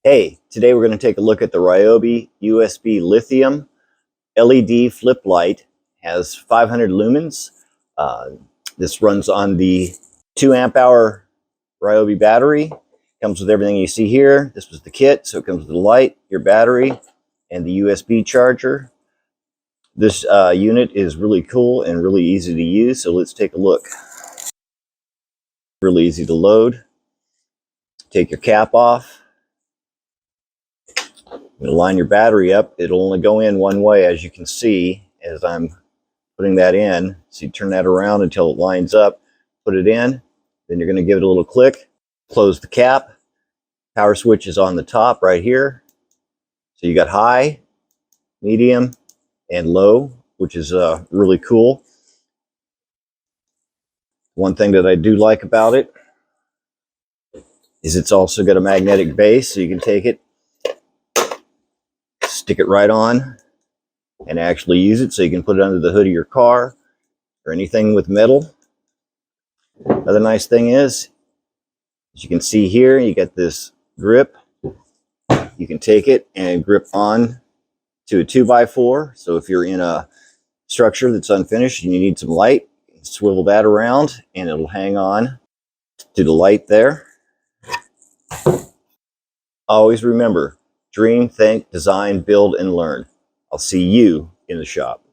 Hey, today we're going to take a look at the Ryobi USB lithium LED flip light. Has 500 lumens. This runs on the 2 amp hour Ryobi battery. Comes with everything you see here. This was the kit, so it comes with the light, your battery, and the USB charger. This unit is really cool and really easy to use, so let's take a look. Really easy to load. Take your cap off. Line your battery up. It'll only go in one way, as you can see as I'm putting that in. So you turn that around until it lines up, put it in, then you're going to give it a little click, close the cap. Power switch is on the top right here. So you got high, medium, and low, which is really cool. One thing that I do like about it is it's also got a magnetic base, so you can take it, stick it right on, and actually use it, so you can put it under the hood of your car or anything with metal. Another nice thing is, as you can see here, you get this grip. You can take it and grip on to a 2x4. So if you're in a structure that's unfinished and you need some light, swivel that around and it'll hang on to the light there. Always remember, dream, think, design, build, and learn. I'll see you in the shop.